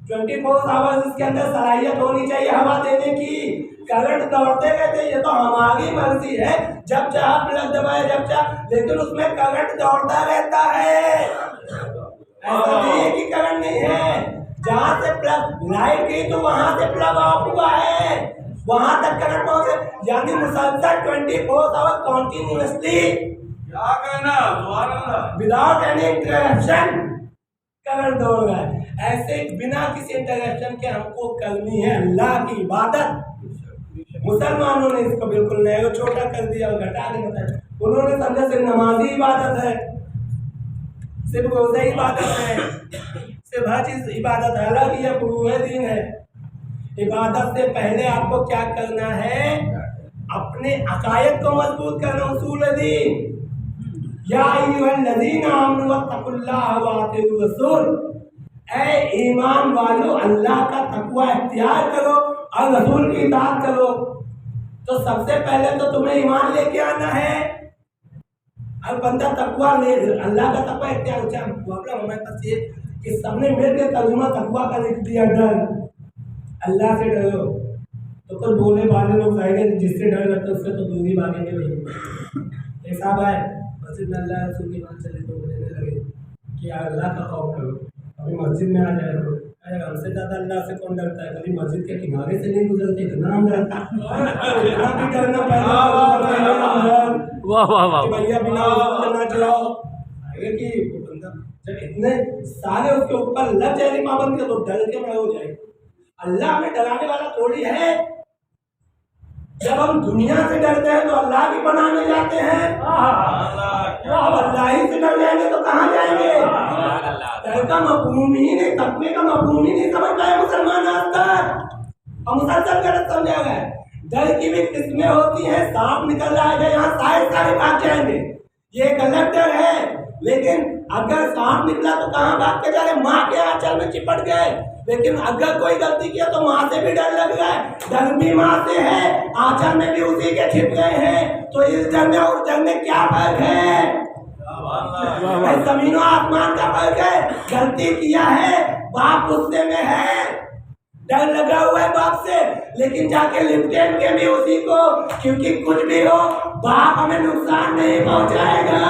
24 hours इसके अंदर सलाहियत होनी चाहिए हवा देने की। करंट दौड़ते रहते, ये तो हमारी मर्जी है, जब चाह प्लग दबाए जब चाह, लेकिन उसमें करंट दौड़ता रहता है। ऐसा नहीं है कि करंट नहीं है, जहाँ से प्लग लाइट गई तो वहां से प्लग ऑफ हुआ है, वहां तक करंट पहुंचे, यानी मुसलसल 24 hour continuously without any interruption current दौड़ रहा है। ऐसे बिना किसी इंटरप्शन के हमको करनी है अल्लाह की इबादत। मुसलमानों ने इसको बिल्कुल नहीं छोटा कर दिया और घटा के बताया, उन्होंने समझा सिर्फ नमाजी इबादत है, सिर्फ रोज़ा इबादत है, सिर्फ हर चीज इबादत है, हालांकि यह पूरे दिन है। इबादत से पहले आपको क्या करना है, अपने अकायद को मजबूत करना, उसूल दीन। या अय्युहल्लज़ीना आमनू वत्तकुल्लाह व अतीउर रसूल, ऐ ईमान वालों अल्लाह का तकवा इख्तियार करो और रसूल की इताअत करो। तो सबसे पहले तो तुम्हें ईमान लेके आना है, और बंदा तकवा ले, अल्लाह का तकवा इख्तियार हो। प्रॉब्लम हमारे पास ये कि सबने मिलकर तर्जुमा तकवा का लिख दिया, डर, अल्लाह से डरो। तो कुछ बोले वाले लोग जाएंगे, जिससे डर लगता है उससे तो दूरी भागेंगे नहीं। ऐसा है मस्जिद में अल्लाह रसूल की बात चले तो बोलने लगे कि यार अल्लाह का खौफ करो, अभी मस्जिद में आ जाए तो अरे हमसे ज़्यादा अल्लाह से कौन डरता है, कभी मस्जिद के किनारे से नहीं गुजरते, इतना हम डरता इतना भी डरना पैदा भैया बिना करना जाओ कि बंदा जब इतने सारे उसके ऊपर लग जाए पाबंदी तो डर के बड़ा हो जाए। अल्लाह हमें डराने वाला थोड़ी है। जब हम दुनिया से डरते हैं तो अल्लाह की पनाह में जाते हैं, अब अल्लाह ही से डर जाएंगे तो कहाँ जाएंगे। डर का मफहूम ही नहीं, तकवे का मफहूम ही नहीं समझ पाए मुसलमान आज तक, और मुसलसल गलत समझा गया। डर की भी किस्में होती हैं, सांप निकल रहा है यहाँ सारे भाग जाएंगे, ये गलत डर है। लेकिन अगर सांप निकला तो कहाँ भाग के जा रहे, माँ के आंचल में चिपट गए। लेकिन अगर कोई गलती किया तो माँ से भी डर लग रहा है, डर भी माँ से है, आंचल में भी उसी के छिप गए हैं। तो इस डर में और डर में क्या फर्क है, जमीन और आसमान का फर्क है। गलती किया है, बाप गुस्से में है, डर लगा हुआ है बाप से, लेकिन जाके लिपटेन के भी उसी को, क्योंकि कुछ भी हो बाप हमें नुकसान नहीं पहुंचाएगा।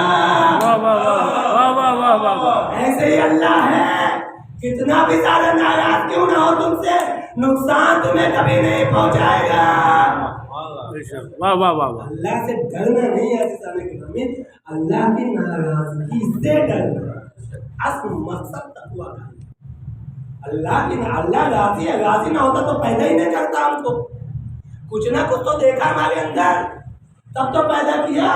ऐसे ही अल्लाह है, कितना भी ज्यादा नाराज क्यों ना हो तुमसे, नुकसान तुम्हें कभी नहीं पहुंचाएगा। अल्लाह से डरना नहीं है, अल्लाह की नाराजगी से डरना, असल मकसद तकवा का। अल्लाह राजी है, राजी ना होता तो पैदा ही नहीं करता हमको। कुछ ना कुछ तो देखा हमारे अंदर, तब तो पैदा किया।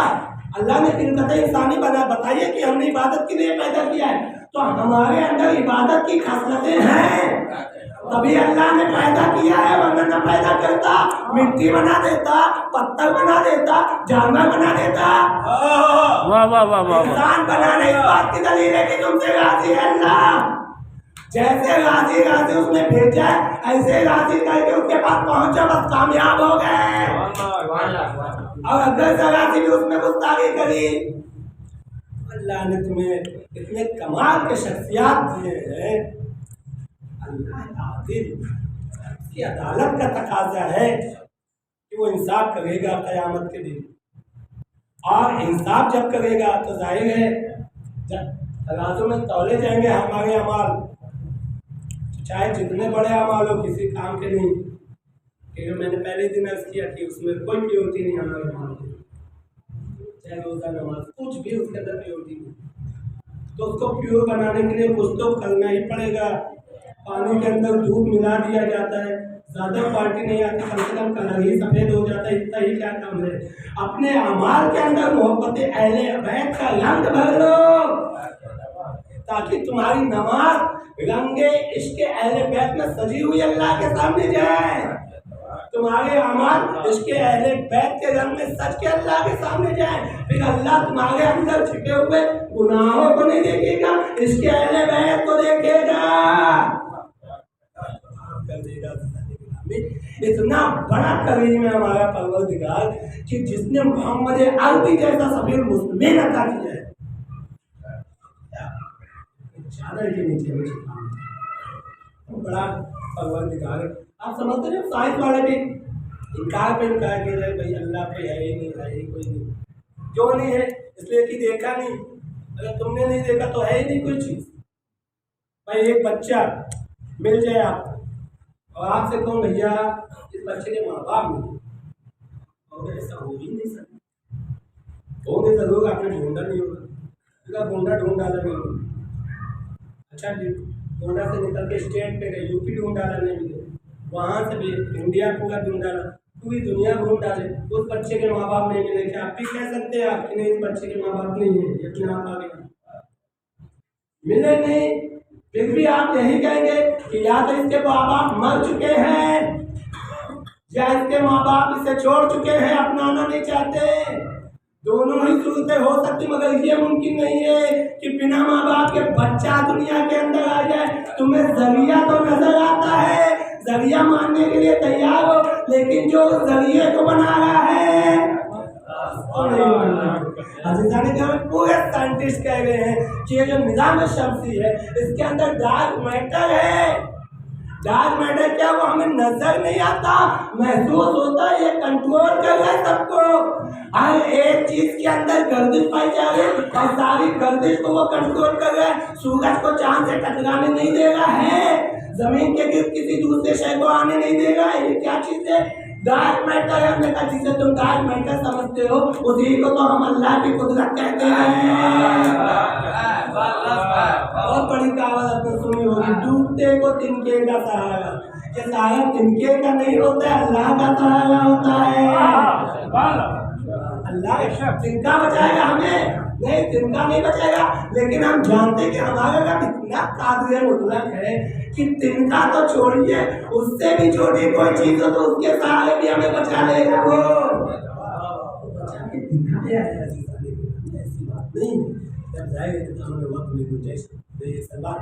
अल्लाह ने खिलकत इंसानी बना, बताइए कि हमने इबादत के लिए पैदा किया है, तो हमारे अंदर इबादत की खासियतें हैं, तभी अल्लाह ने पैदा किया है, वरना न पैदा करता, मिट्टी बना देता, पत्थर बना देता, जानवर बना देता। इंसान बनाने इस बात की दलील है कि तुमसे राजी है अल्लाह। जैसे राजी उसने भेजा है, ऐसे राजी करके उसके पास पहुंचा, बस कामयाब हो गए। और अगर राजी भी उसमें गुस्ताखी करी, अल्लाह ने तुम्हें इतने कमाल के शख्सियात दिए हैं। अल्लाह आदिल, उसकी अदालत का तकाजा है कि वो इंसाफ करेगा क़यामत के दिन। और इंसाफ जब करेगा तो जाहिर है जब तराजू में तौले जाएंगे हमारे अमाल, चाहे जितने बड़े अमाल हो, किसी काम के नहीं। क्योंकि मैंने पहले दिन अर्ज किया कि उसमें कोई प्योरिटी नहीं हमारे अमाल में, चाहे रोज़ा नमाज कुछ भी उसके अंदर प्योरिटी नहीं। तो उसको प्योर बनाने के लिए कुछ तो करना ही पड़ेगा। पानी के अंदर दूध मिला दिया जाता है, ज़्यादा क्वालिटी नहीं आती, कम से कम कलर ही सफ़ेद हो जाता है, इतना ही क्या काम है। अपने अमाल के अंदर मोहब्बत अहले बैत का रंग भर लो, ताकि तुम्हारी नमाज रंगे इश्क़ अहले बैत में सजी हुई अल्लाह के सामने जाए, तुम्हारे अमाल इश्क़ अहले बैत के रंग में सज के अल्लाह के सामने जाए। फिर अल्लाह तुम्हारे अंदर छिपे हुए गुनाहों को नहीं देखेगा, इश्क़ अहले बैत को देखेगा, कर देगा। इतना बड़ा करीम है हमारा परवरदिगार कि जिसने मोहम्मद अरबी जैसा सफीर मुस्लिमीन अता किया है। चादर के नीचे में छिपा बड़ा भगवान दिखा रहे। आप समझते हैं साइंस वाले भी इनकार पे इनकार कर रहे भाई अल्लाह पे है ही नहीं, है ही कोई नहीं। क्यों नहीं है? इसलिए कि देखा नहीं। अगर तुमने नहीं देखा तो है ही नहीं कोई चीज़। भाई एक बच्चा मिल जाए आपको और आपसे कहूँ भैया इस बच्चे के माँ बाप मिले, और ऐसा हो ही नहीं सकता। होंगे जरूर, आपने ढूंढा नहीं होगा, ढूंढा ढूंढ डाला नहीं होगा। अच्छा जी, गोंडा से निकल के स्टेट पे गए, यूपी ढूंढ डाला नहीं मिले, वहाँ से भी इंडिया पूरा ढूंढ डाला, पूरी दुनिया ढूंढ डाले, उस बच्चे के माँ बाप नहीं मिले। क्या आप भी कह सकते हैं आप कि नहीं इस बच्चे के माँ बाप नहीं है, यकीन आप आगे मिले नहीं, फिर भी आप यही कहेंगे कि या तो इसके माँ बाप मर चुके हैं या इसके माँ बाप इसे छोड़ चुके हैं, अपनाना नहीं चाहते। दोनों ही सूरतें हो सकती, मगर ये मुमकिन नहीं है कि बिना माँ बाप के बच्चा दुनिया के अंदर आ जाए। तुम्हें जरिया तो नजर आता है, जरिया मानने के लिए तैयार हो, लेकिन जो जरिए को बना रहा है उसको नहीं मानना। पूरे साइंटिस्ट कह रहे हैं कि ये जो निजाम शम्सी है इसके अंदर डार्क मैटर है। डार्क मैटर क्या, वो हमें नजर नहीं आता, महसूस होता है, ये कंट्रोल कर रहा है सबको। हर एक चीज के अंदर गर्दिश पाई जा रही है और सारी गर्दिश को वो कंट्रोल कर रहा है। सूरज को चांद से टकराने नहीं दे रहा है, जमीन के गिर्द किसी दूसरे शय को आने नहीं दे रहा है। ये क्या चीज है? डार्क मैटर है। हमने कहा जिसे तुम डार्क मैटर समझते हो उसी को तो हम अल्लाह की कुदरत कहते हैं। बहुत बड़ी कहावत आपने सुनी होगी, डूबते को तिनके का सहारा। ये सहारा तिनके का नहीं होता है, अल्लाह का सहारा होता है। अल्लाह तिनका बचाएगा हमें, नहीं तिनका नहीं बचाएगा। लेकिन हम जानते कि हमारा रब इतना कादिर मुतलक है कि तिनका तो छोड़िए, उससे भी छोटी कोई चीज हो तो उसके सहारे भी हमें बचा लेगा। वो बचा के दिखाया है, ऐसी बात नहीं। जब जाएगा तो हमें वक्त में कुछ ऐसे सवाल